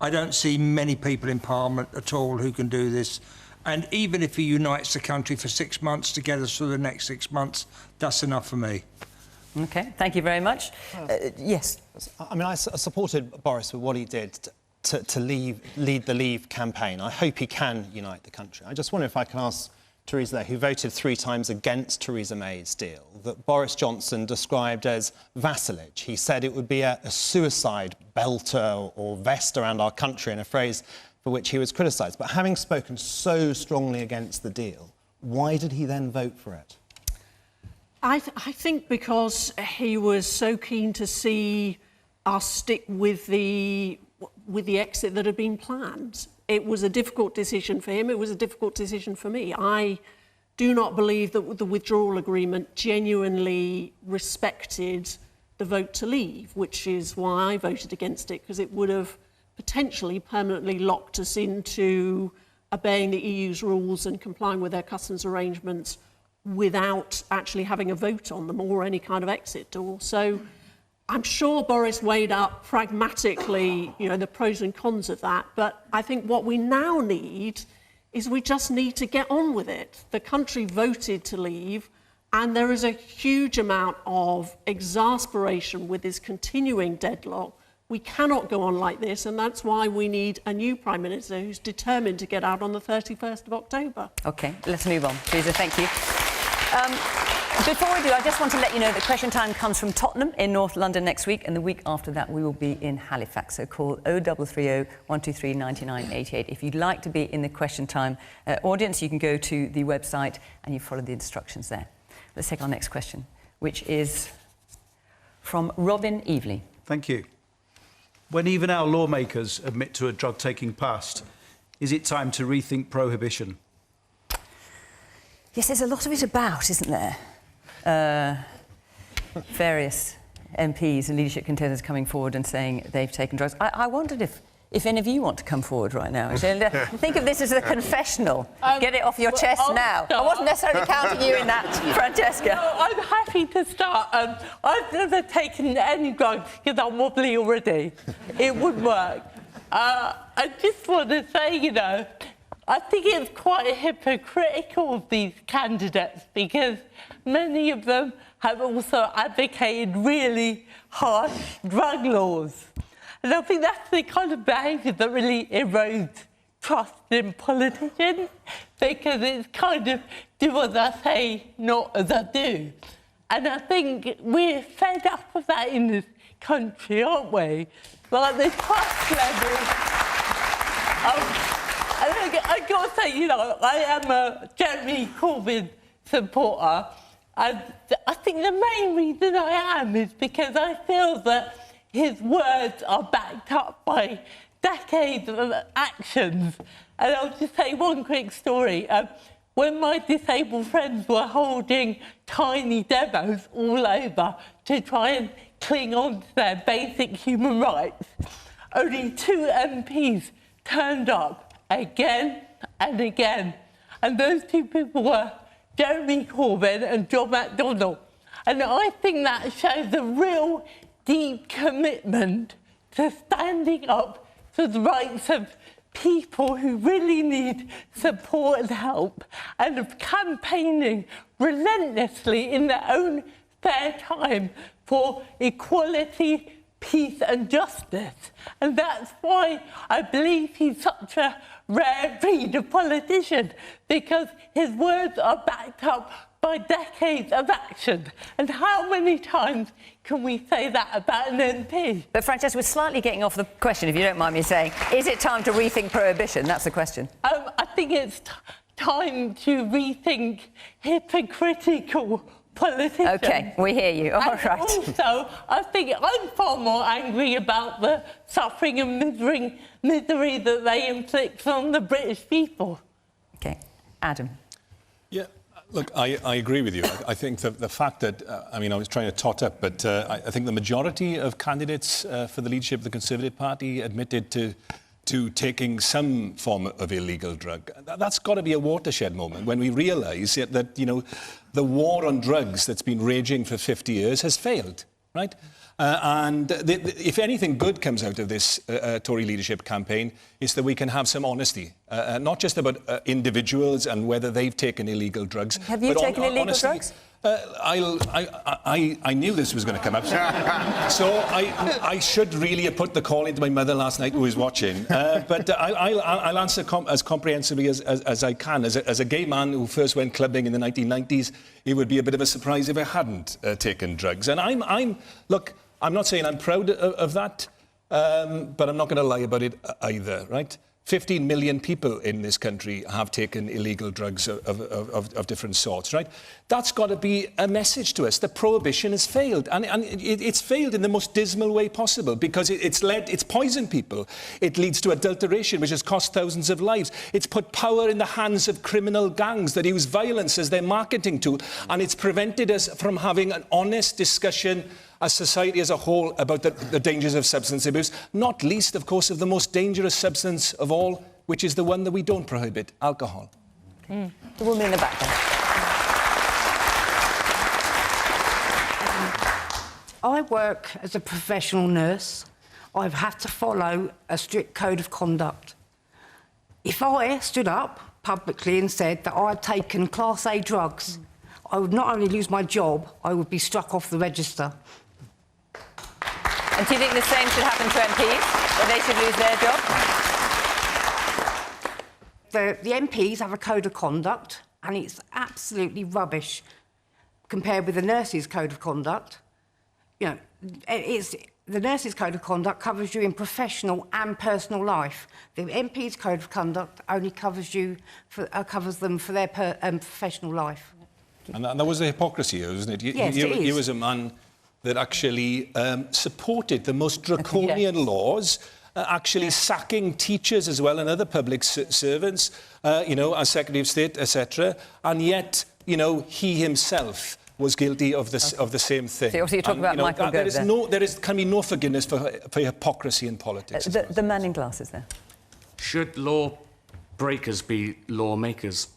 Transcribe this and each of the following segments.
I don't see many people in Parliament at all who can do this. And even if he unites the country for 6 months to get us through the next 6 months, that's enough for me. OK, thank you very much. Yes? I mean, I supported Boris with what he did to lead the Leave campaign. I hope he can unite the country. I just wonder if I can ask Theresa there, who voted 3 times against Theresa May's deal, that Boris Johnson described as vassalage. He said it would be a suicide belt or vest around our country, in a phrase for which he was criticised. But having spoken so strongly against the deal, why did he then vote for it? I think because he was so keen to see us stick with the exit that had been planned. It was a difficult decision for him. It was a difficult decision for me. I do not believe that the withdrawal agreement genuinely respected the vote to leave, which is why I voted against it, because it would have potentially permanently locked us into obeying the EU's rules and complying with their customs arrangements without actually having a vote on them or any kind of exit door. So I'm sure Boris weighed up pragmatically, the pros and cons of that. But I think what we now need is we just need to get on with it. The country voted to leave, and there is a huge amount of exasperation with this continuing deadlock. We cannot go on like this, and that's why we need a new Prime Minister who's determined to get out on the 31st of October. OK, let's move on. Theresa, thank you. Before we do, I just want to let you know that Question Time comes from Tottenham in North London next week, and the week after that we will be in Halifax. So call 0330 123 9988. If you'd like to be in the Question Time audience, you can go to the website and you follow the instructions there. Let's take our next question, which is from Robin Evely. Thank you. When even our lawmakers admit to a drug-taking past, is it time to rethink prohibition? Yes, there's a lot of it about, isn't there? Various MPs and leadership contenders coming forward and saying they've taken drugs. I wondered if any of you want to come forward right now. Think of this as a confessional. Get it off your chest now. I wasn't necessarily counting you in that, Francesca. No, I'm happy to start. I've never taken any drugs because I'm wobbly already. It would work. I just want to say, I think it's quite hypocritical of these candidates because many of them have also advocated really harsh drug laws. And I think that's the kind of behaviour that really erodes trust in politicians because it's kind of do as I say, not as I do. And I think we're fed up of that in this country, aren't we? Like the trust level. I've got to say, I am a Jeremy Corbyn supporter. And I think the main reason I am is because I feel that his words are backed up by decades of actions. And I'll just say one quick story. When my disabled friends were holding tiny demos all over to try and cling on to their basic human rights, only 2 MPs turned up again and again. And those 2 people were Jeremy Corbyn and John McDonnell. And I think that shows a real deep commitment to standing up for the rights of people who really need support and help and of campaigning relentlessly in their own spare time for equality, peace and justice. And that's why I believe he's such a rare breed of politician, because his words are backed up by decades of action. And how many times can we say that about an MP? But, Francesca, we're slightly getting off the question, if you don't mind me saying. Is it time to rethink prohibition? That's the question. I think it's time to rethink hypocritical politicians. OK, we hear you. All right. Also, I think I'm far more angry about the suffering and misery that they inflict on the British people. OK. Adam. Yeah. Look, I agree with you. I think the fact that, I was trying to tot up, but I think the majority of candidates for the leadership of the Conservative Party admitted to taking some form of illegal drug. That's got to be a watershed moment when we realise that, the war on drugs that's been raging for 50 years has failed, right? If anything good comes out of this Tory leadership campaign, it's that we can have some honesty, not just about individuals and whether they've taken illegal drugs. Have you taken illegal honestly, drugs? I knew this was going to come up. So I should really have put the call into my mother last night, who was watching. But I'll answer as comprehensively as I can. As a gay man who first went clubbing in the 1990s, it would be a bit of a surprise if I hadn't taken drugs. And look, I'm not saying I'm proud of that, but I'm not going to lie about it either, right? 15 million people in this country have taken illegal drugs of different sorts, right? That's got to be a message to us. The prohibition has failed, and it's failed in the most dismal way possible, because it's poisoned people. It leads to adulteration, which has cost thousands of lives. It's put power in the hands of criminal gangs that use violence as their marketing tool, and it's prevented us from having an honest discussion as society as a whole about the dangers of substance abuse, not least, of course, of the most dangerous substance of all, which is the one that we don't prohibit, alcohol. The woman in the back there. I work as a professional nurse. I have to follow a strict code of conduct. If I stood up publicly and said that I had taken Class A drugs, I would not only lose my job, I would be struck off the register. And do you think the same should happen to MPs, that they should lose their job? The MPs have a code of conduct, and it's absolutely rubbish compared with the nurses' code of conduct. You know, the nurses' code of conduct covers you in professional and personal life. The MPs' code of conduct only covers them for their professional life. And that was the hypocrisy here, wasn't it? Yes, it is. You was a man that actually supported the most draconian laws, actually sacking teachers as well and other public servants, as Secretary of State, etc. And yet, he himself was guilty of the same thing. So obviously you're talking about Michael Gove there. Can be no forgiveness for hypocrisy in politics. The man in glasses there. Should law breakers be lawmakers?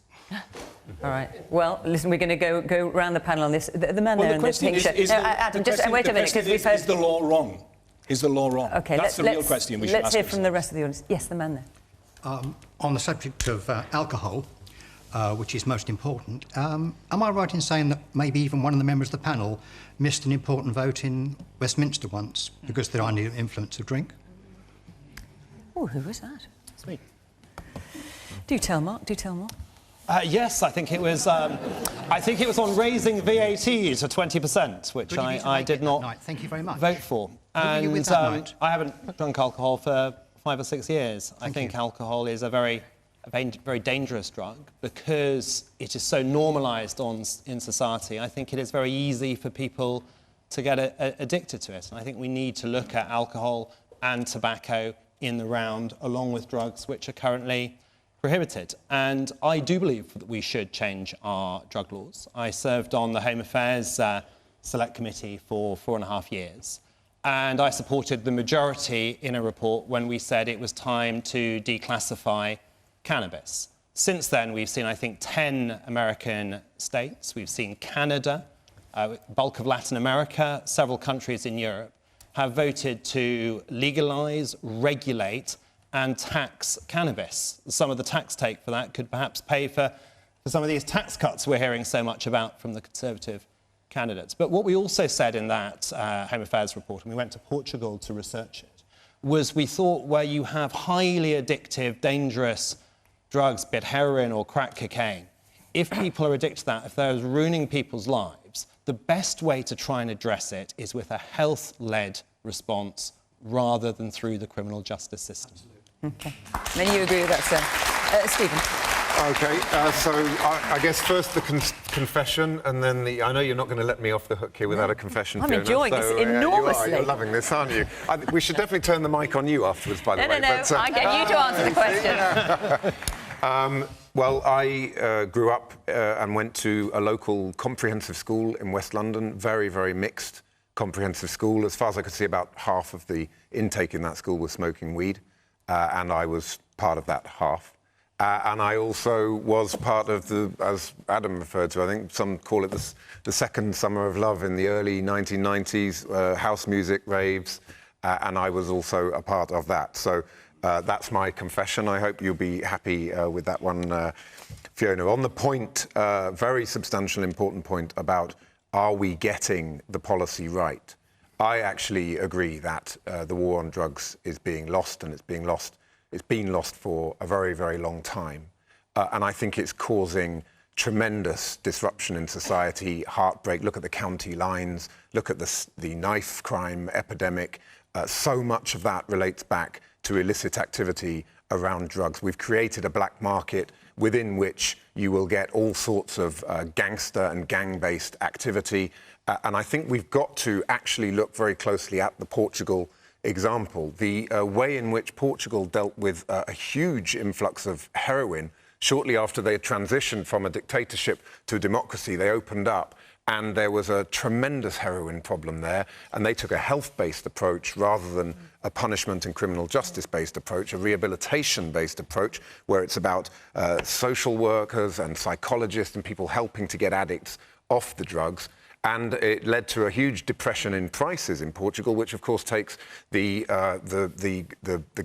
All right. Well, listen, we're going to go round the panel on this. The man there in the pink shirt. Adam, just wait a minute, because we've heard... Is the law wrong? Is the law wrong? OK, that's the real question we should ask Let's hear ourselves. from the rest of the audience. Yes, the man there. On the subject of alcohol, which is most important, am I right in saying that maybe even one of the members of the panel missed an important vote in Westminster once because they're under the influence of drink? Oh, who was that? Sweet. Do tell, Mark. Do tell more. Yes, I think it was. I think it was on raising VAT to 20%, which I did not Thank you very much. vote for. And I haven't drunk alcohol for 5 or 6 years. I think alcohol is a very dangerous drug because it is so normalised in society. I think it is very easy for people to get addicted to it. And I think we need to look at alcohol and tobacco in the round, along with drugs which are currently prohibited. And I do believe that we should change our drug laws. I served on the Home Affairs Select Committee for 4.5 years. And I supported the majority in a report when we said it was time to declassify cannabis. Since then, we've seen, I think, 10 American states. We've seen Canada, bulk of Latin America, several countries in Europe have voted to legalise, regulate and tax cannabis. Some of the tax take for that could perhaps pay for some of these tax cuts we're hearing so much about from the Conservative candidates. But what we also said in that Home Affairs report, and we went to Portugal to research it, was we thought where you have highly addictive, dangerous drugs, be it heroin or crack cocaine, if people are addicted to that, if they're ruining people's lives, the best way to try and address it is with a health-led response rather than through the criminal justice system. OK. Then you agree with that, sir. Stephen. OK, so I guess first the confession, and then I know you're not going to let me off the hook here without a confession, I'm Fiona, enjoying this enormously. You're loving this, aren't you? We should definitely turn the mic on you afterwards, by the way. No, I get you to answer the question. Well, I grew up and went to a local comprehensive school in West London, very, very mixed comprehensive school. As far as I could see, about half of the intake in that school was smoking weed, and I was part of that half. And I also was part of the, as Adam referred to, I think some call it the second summer of love in the early 1990s, house music raves, and I was also a part of that. So that's my confession. I hope you'll be happy with that one, Fiona. On the point, very substantial, important point about are we getting the policy right? I actually agree that the war on drugs is being lost, and it's been lost for a very, very long time. And I think it's causing tremendous disruption in society, heartbreak. Look at the county lines, look at the knife crime epidemic. So much of that relates back to illicit activity around drugs. We've created a black market within which you will get all sorts of gangster and gang-based activity. And I think we've got to actually look very closely at the Portugal example. The way in which Portugal dealt with a huge influx of heroin shortly after they had transitioned from a dictatorship to a democracy, they opened up and there was a tremendous heroin problem there, and they took a health-based approach rather than a punishment and criminal justice-based approach, a rehabilitation-based approach where it's about social workers and psychologists and people helping to get addicts off the drugs. And it led to a huge depression in prices in Portugal, which of course takes the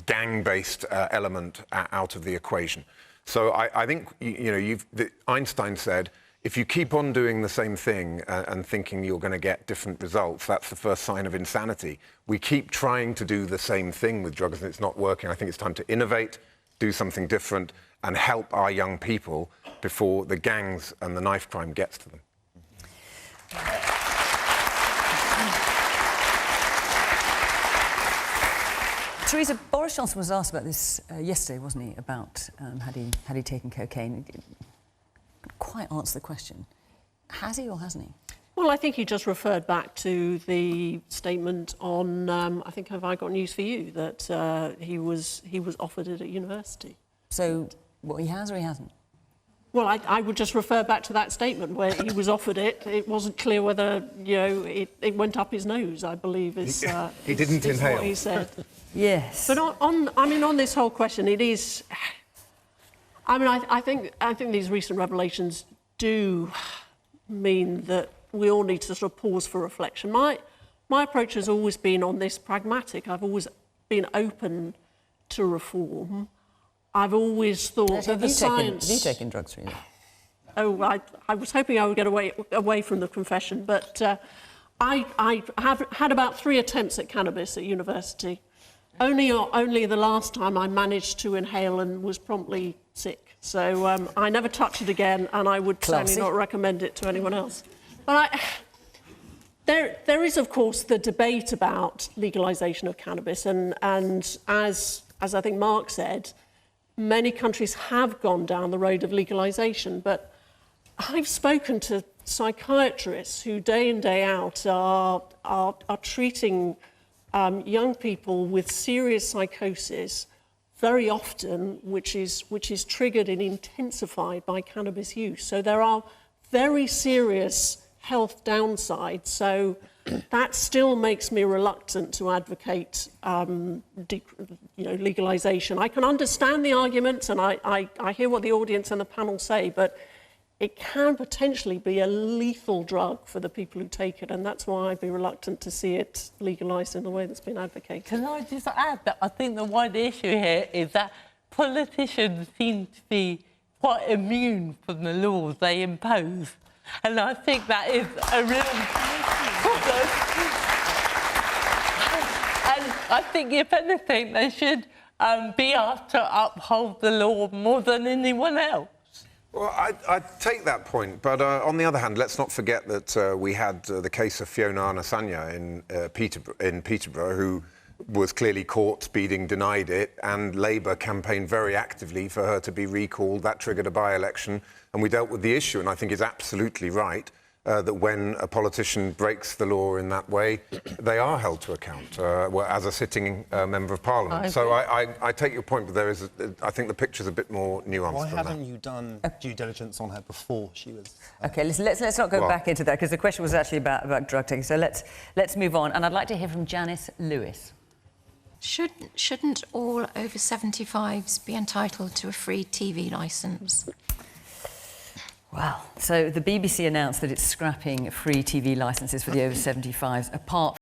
gang-based element out of the equation. So I think Einstein said, if you keep on doing the same thing and thinking you're going to get different results, that's the first sign of insanity. We keep trying to do the same thing with drugs and it's not working. I think it's time to innovate, do something different, and help our young people before the gangs and the knife crime gets to them. Theresa, Boris Johnson was asked about this yesterday, wasn't he? About had he taken cocaine? He didn't quite answer the question. Has he or hasn't he? Well, I think he just referred back to the statement on, I think, Have I Got News for You, that he was offered it at university. So, what, he has or he hasn't? Well, I would just refer back to that statement where he was offered it. It wasn't clear whether, it went up his nose, I believe, is he didn't inhale. What he said. Yes. But on this whole question, it is... I think these recent revelations do mean that we all need to sort of pause for reflection. My approach has always been on this pragmatic. I've always been open to reform. I've always thought that the science... Have you taken drugs, Rita? Oh, I was hoping I would get away from the confession, but I have had about 3 attempts at cannabis at university. Only the last time I managed to inhale and was promptly sick. So I never touched it again, and I would certainly not recommend it to anyone else. But there is, of course, the debate about legalisation of cannabis, and as I think Mark said, many countries have gone down the road of legalisation, but I've spoken to psychiatrists who day in, day out are treating young people with serious psychosis very often, which is triggered and intensified by cannabis use. So there are very serious health downsides. So that still makes me reluctant to advocate legalisation. I can understand the arguments, and I hear what the audience and the panel say, but it can potentially be a lethal drug for the people who take it, and that's why I'd be reluctant to see it legalised in the way that's been advocated. Can I just add that I think the wider issue here is that politicians seem to be quite immune from the laws they impose, and I think that is a real problem. And I think, if anything, they should be asked to uphold the law more than anyone else. Well, I take that point, but on the other hand, let's not forget that we had the case of Fiona Arnasanya in Peterborough, who was clearly caught speeding, denied it, and Labour campaigned very actively for her to be recalled. That triggered a by-election, and we dealt with the issue, and I think it's absolutely right that when a politician breaks the law in that way, they are held to account as a sitting member of Parliament. So I take your point, but I think the picture's a bit more nuanced. Why haven't you done due diligence on her before she was... OK, let's not go back into that, because the question was actually about drug taking. So let's move on, and I'd like to hear from Janice Lewis. Shouldn't all over 75s be entitled to a free TV licence? Well, so the BBC announced that it's scrapping free TV licences for the over 75s, apart